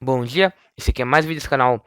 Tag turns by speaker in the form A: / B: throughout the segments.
A: Bom dia, esse aqui é mais um vídeo do canal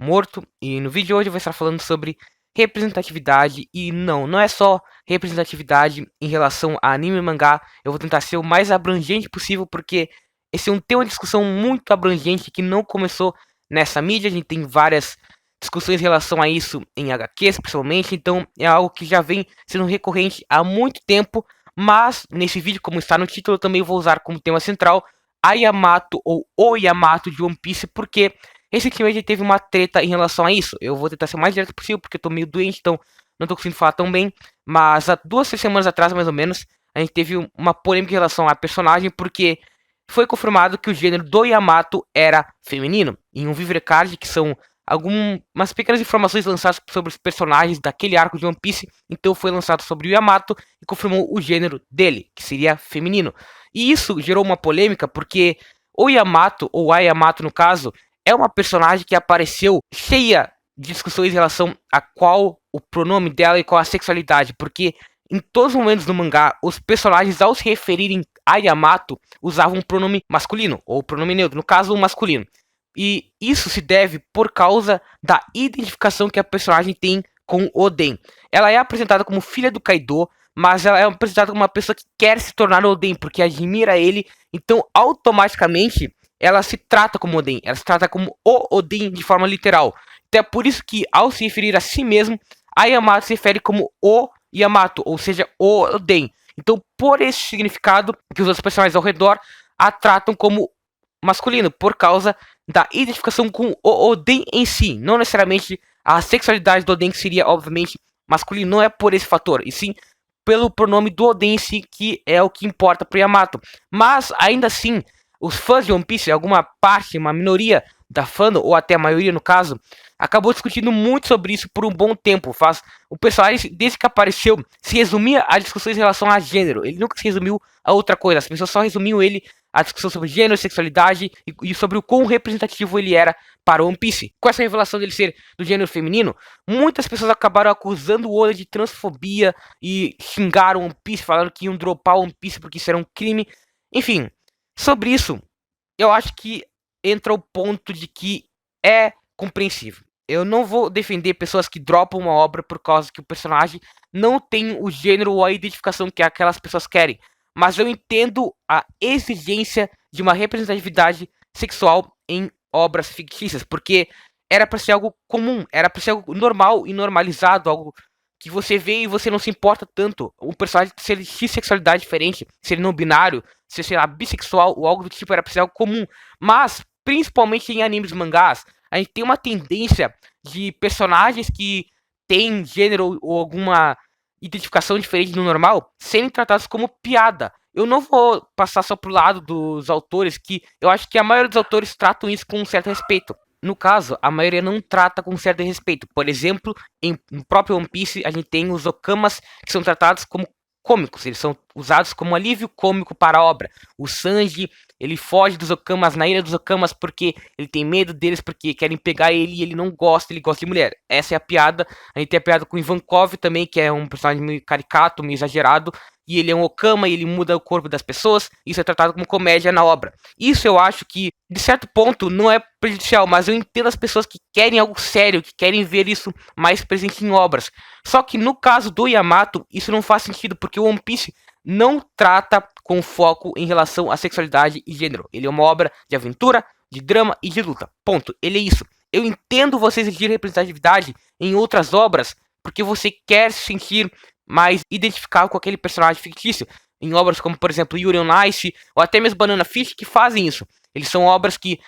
A: Morto e no vídeo de hoje eu vou estar falando sobre representatividade e não é só representatividade em relação a anime e mangá. Eu vou tentar ser o mais abrangente possível porque esse é um tema de discussão muito abrangente que não começou nessa mídia. A gente tem várias discussões em relação a isso em HQs principalmente, então é algo que já vem sendo recorrente há muito tempo. Mas nesse vídeo, como está no título, eu também vou usar como tema central a Yamato ou o Yamato de One Piece, porque recentemente teve uma treta em relação a isso. Eu vou tentar ser o mais direto possível, porque eu tô meio doente, então não tô conseguindo falar tão bem. Mas há 2 3 semanas atrás, mais ou menos, a gente teve uma polêmica em relação à personagem, porque foi confirmado que o gênero do Yamato era feminino. Em um Vivre Card, que são algumas pequenas informações lançadas sobre os personagens daquele arco de One Piece, então foi lançado sobre o Yamato e confirmou o gênero dele, que seria feminino. E isso gerou uma polêmica porque o Yamato, ou a Yamato no caso, é uma personagem que apareceu cheia de discussões em relação a qual o pronome dela e qual a sexualidade, porque em todos os momentos do mangá, os personagens, ao se referirem a Yamato, usavam um pronome masculino, ou pronome neutro, no caso, o masculino. E isso se deve por causa da identificação que a personagem tem com Oden. Ela é apresentada como filha do Kaido, mas ela é apresentada como uma pessoa que quer se tornar Oden, porque admira ele, então automaticamente ela se trata como Oden, ela se trata como o Oden de forma literal. Então é por isso que, ao se referir a si mesmo, a Yamato se refere como o Yamato, ou seja, o Oden. Então, por esse significado, que os outros personagens ao redor a tratam como masculino, por causa da identificação com o Oden em si. Não necessariamente a sexualidade do Oden, que seria, obviamente, masculino, não é por esse fator, e sim pelo pronome do Oden em si, que é o que importa para Yamato. Mas, ainda assim, os fãs de One Piece, alguma parte, uma minoria da fandom, ou até a maioria no caso, acabou discutindo muito sobre isso por um bom tempo. O personagem, desde que apareceu, se resumia a discussões em relação a gênero. Ele nunca se resumiu a outra coisa. As pessoas só resumiam ele a discussão sobre gênero, sexualidade e sobre o quão representativo ele era para One Piece. Com essa revelação dele ser do gênero feminino, muitas pessoas acabaram acusando o Oda de transfobia e xingaram One Piece, falando que iam dropar One Piece porque isso era um crime. Enfim, sobre isso, eu acho que entra o ponto de que é compreensível. Eu não vou defender pessoas que dropam uma obra por causa que o personagem não tem o gênero ou a identificação que aquelas pessoas querem. Mas eu entendo a exigência de uma representatividade sexual em obras fictícias, porque era para ser algo comum, era para ser algo normal e normalizado, algo que você vê e você não se importa tanto. O personagem, se ele tinha sexualidade diferente, se ele não binário, se sei lá, bissexual ou algo do tipo, era pra ser algo comum. Mas, principalmente em animes e mangás, a gente tem uma tendência de personagens que têm gênero ou alguma identificação diferente do normal serem tratados como piada. Eu não vou passar só pro lado dos autores, que eu acho que a maioria dos autores tratam isso com um certo respeito. No caso, a maioria não trata com certo respeito. Por exemplo, no próprio One Piece, a gente tem os Okamas que são tratados como cômicos, eles são usados como alívio cômico para a obra. O Sanji, ele foge dos Okamas na ilha dos Okamas porque ele tem medo deles, porque querem pegar ele e ele não gosta, ele gosta de mulher. Essa é a piada. A gente tem a piada com o Ivankov também, que é um personagem meio caricato, meio exagerado, e ele é um Okama e ele muda o corpo das pessoas. Isso é tratado como comédia na obra. Isso eu acho que, de certo ponto, não é prejudicial, mas eu entendo as pessoas que querem algo sério, que querem ver isso mais presente em obras. Só que no caso do Yamato, isso não faz sentido, porque o One Piece não trata com foco em relação à sexualidade e gênero. Ele é uma obra de aventura, de drama e de luta. Ponto. Ele é isso. Eu entendo você exigir representatividade em outras obras porque você quer se sentir mais identificado com aquele personagem fictício. Em obras como, por exemplo, Yuri on Ice ou até mesmo Banana Fish, que fazem isso. Eles são obras que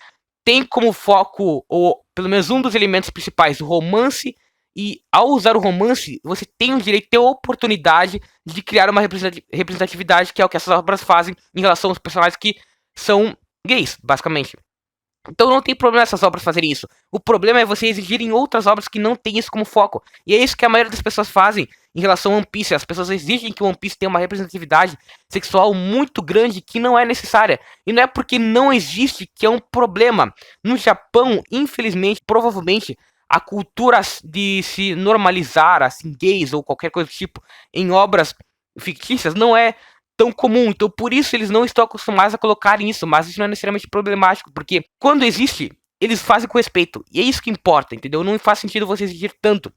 A: têm como foco, ou pelo menos um dos elementos principais, o romance. E ao usar o romance, você tem o direito, ter a oportunidade de criar uma representatividade, que é o que essas obras fazem em relação aos personagens que são gays, basicamente. Então não tem problema essas obras fazerem isso. O problema é você exigir em outras obras que não tem isso como foco. E é isso que a maioria das pessoas fazem em relação a One Piece. As pessoas exigem que One Piece tenha uma representatividade sexual muito grande que não é necessária. E não é porque não existe que é um problema. No Japão, infelizmente, provavelmente, a cultura de se normalizar, assim, gays ou qualquer coisa do tipo, em obras fictícias, não é tão comum, então por isso eles não estão acostumados a colocarem isso, mas isso não é necessariamente problemático, porque quando existe, eles fazem com respeito, e é isso que importa, entendeu? Não faz sentido você exigir tanto.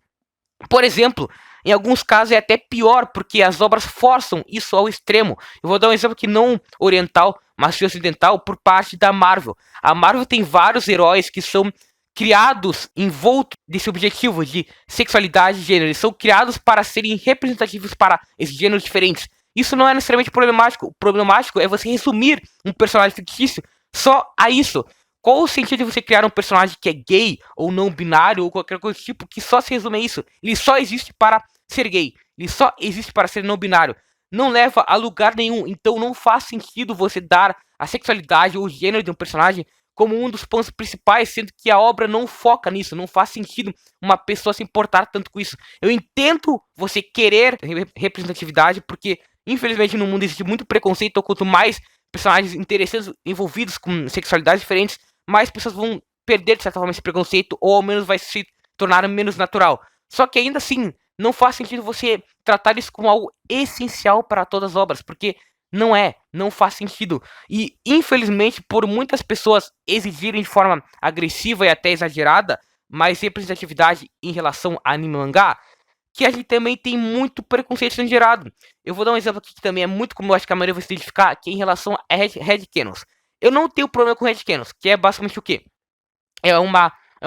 A: Por exemplo, em alguns casos é até pior, porque as obras forçam isso ao extremo. Eu vou dar um exemplo que não oriental, mas ocidental, por parte da Marvel. A Marvel tem vários heróis que são criados envolto desse objetivo de sexualidade e gênero. Eles são criados para serem representativos para esses gêneros diferentes. Isso não é necessariamente problemático. O problemático é você resumir um personagem fictício só a isso. Qual o sentido de você criar um personagem que é gay ou não binário ou qualquer coisa do tipo que só se resume a isso? Ele só existe para ser gay. Ele só existe para ser não binário. Não leva a lugar nenhum. Então não faz sentido você dar a sexualidade ou o gênero de um personagem como um dos pontos principais, sendo que a obra não foca nisso. Não faz sentido uma pessoa se importar tanto com isso. Eu entendo você querer representatividade, porque infelizmente no mundo existe muito preconceito. Então, quanto mais personagens interessantes envolvidos com sexualidades diferentes, mais pessoas vão perder, de certa forma, esse preconceito, ou ao menos vai se tornar menos natural. Só que ainda assim, não faz sentido você tratar isso como algo essencial para todas as obras, porque não faz sentido. E, infelizmente, por muitas pessoas exigirem de forma agressiva e até exagerada mais representatividade em relação a anime e mangá, que a gente também tem muito preconceito sendo gerado. Eu vou dar um exemplo aqui que também é muito comum, eu acho que a maioria vai se identificar, que é em relação a headcanons. Eu não tenho problema com headcanons, que é basicamente o quê? É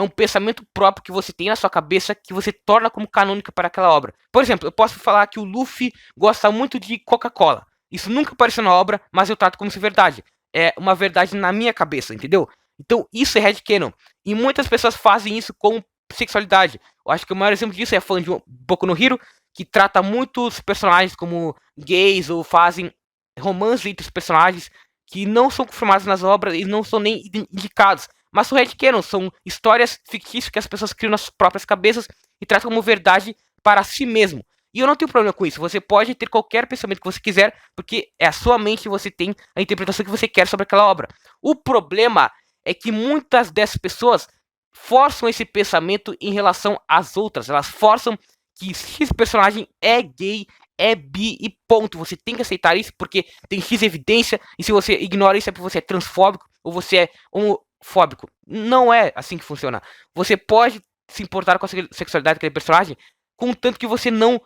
A: um pensamento próprio que você tem na sua cabeça que você torna como canônica para aquela obra. Por exemplo, eu posso falar que o Luffy gosta muito de Coca-Cola. Isso nunca apareceu na obra, mas eu trato como se verdade. É uma verdade na minha cabeça, entendeu? Então isso é headcanon. E muitas pessoas fazem isso com sexualidade. Eu acho que o maior exemplo disso é fã de Boku no Hero, que trata muitos personagens como gays ou fazem romances entre os personagens que não são confirmados nas obras e não são nem indicados. Mas o headcanon são histórias fictícias que as pessoas criam nas próprias cabeças e tratam como verdade para si mesmo. E eu não tenho problema com isso. Você pode ter qualquer pensamento que você quiser, porque é a sua mente e você tem a interpretação que você quer sobre aquela obra. O problema é que muitas dessas pessoas forçam esse pensamento em relação às outras. Elas forçam que X personagem é gay, é bi e ponto. Você tem que aceitar isso porque tem X evidência. E se você ignora isso é porque você é transfóbico ou você é homofóbico. Não é assim que funciona. Você pode se importar com a sexualidade daquele personagem, contanto que você não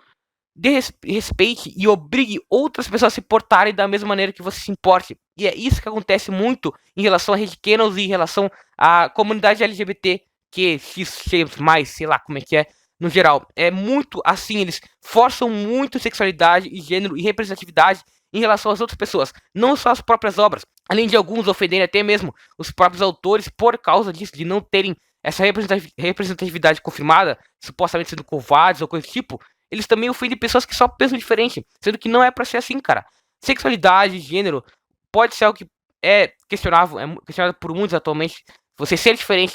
A: respeite e obrigue outras pessoas a se portarem da mesma maneira que você se importe. E é isso que acontece muito em relação a headcanons e em relação à comunidade LGBT, que mais, sei lá como é que é, no geral. É muito assim, eles forçam muito sexualidade e gênero e representatividade em relação às outras pessoas, não só as próprias obras. Além de alguns ofenderem até mesmo os próprios autores por causa disso, de não terem essa representatividade confirmada, supostamente sendo covardes ou coisa do tipo, eles também ofendem pessoas que só pensam diferente, sendo que não é pra ser assim, cara. Sexualidade, gênero, pode ser algo que é questionável, é questionado por muitos atualmente. Você ser diferente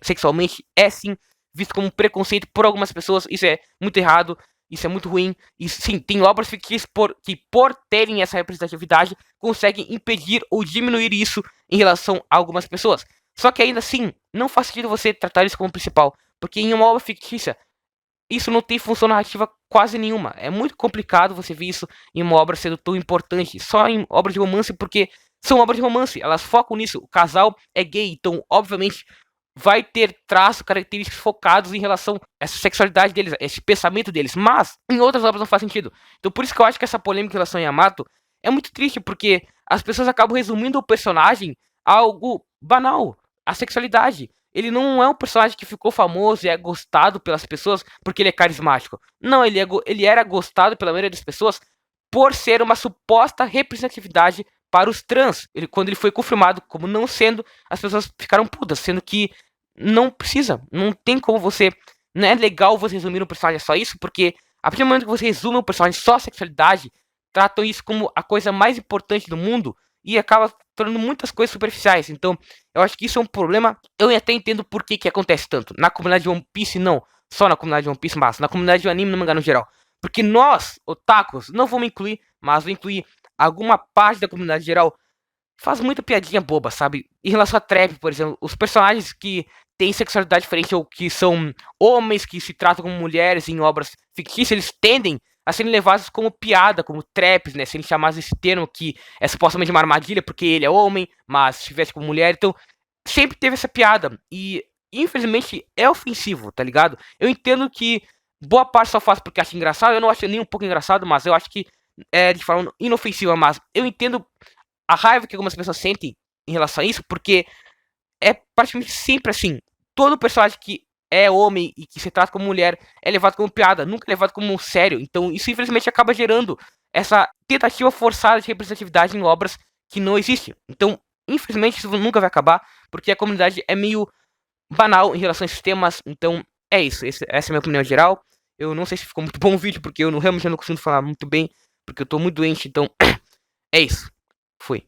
A: sexualmente é sim visto como um preconceito por algumas pessoas, isso é muito errado, isso é muito ruim. E sim, tem obras fictícias que por terem essa representatividade conseguem impedir ou diminuir isso em relação a algumas pessoas. Só que ainda assim, não faz sentido você tratar isso como principal, porque em uma obra fictícia isso não tem função narrativa quase nenhuma. É muito complicado você ver isso em uma obra sendo tão importante. Só em obras de romance, porque são obras de romance. Elas focam nisso. O casal é gay, então, obviamente, vai ter traços, características focados em relação a essa sexualidade deles, esse pensamento deles. Mas, em outras obras não faz sentido. Então, por isso que eu acho que essa polêmica em relação a Yamato é muito triste, porque as pessoas acabam resumindo o personagem a algo banal. A sexualidade. Ele não é um personagem que ficou famoso e é gostado pelas pessoas porque ele é carismático. Não, ele era gostado pela maioria das pessoas por ser uma suposta representatividade para os trans. Quando ele foi confirmado como não sendo, as pessoas ficaram putas, sendo que não precisa, não tem como você. Não é legal você resumir um personagem só isso, porque a partir do momento que você resume um personagem só sexualidade, tratam isso como a coisa mais importante do mundo e acaba tornando muitas coisas superficiais. Então, eu acho que isso é um problema. Eu até entendo por que acontece tanto. Na comunidade de One Piece, não. Só na comunidade de One Piece, mas na comunidade de anime e no mangá no geral. Porque nós, otakus, não vamos incluir, mas vou incluir alguma parte da comunidade geral, faz muita piadinha boba, sabe? Em relação a trap, por exemplo, os personagens que têm sexualidade diferente ou que são homens que se tratam como mulheres em obras fictícias, eles tendem a serem levados como piada, como traps, né? Serem chamados esse termo que é supostamente uma armadilha porque ele é homem, mas se tivesse como mulher, então sempre teve essa piada e infelizmente é ofensivo, tá ligado? Eu entendo que boa parte só faz porque acha engraçado, eu não acho nem um pouco engraçado, mas eu acho que é de forma inofensiva, mas eu entendo a raiva que algumas pessoas sentem em relação a isso, porque é praticamente sempre assim. Todo personagem que é homem e que se trata como mulher é levado como piada, nunca é levado como sério. Então isso infelizmente acaba gerando essa tentativa forçada de representatividade em obras que não existem. Então, infelizmente, isso nunca vai acabar, porque a comunidade é meio banal em relação a esses temas. Então, é isso. Essa é a minha opinião geral. Eu não sei se ficou muito bom o vídeo, porque eu não, realmente não consigo falar muito bem, porque eu tô muito doente. Então, é isso. Fui.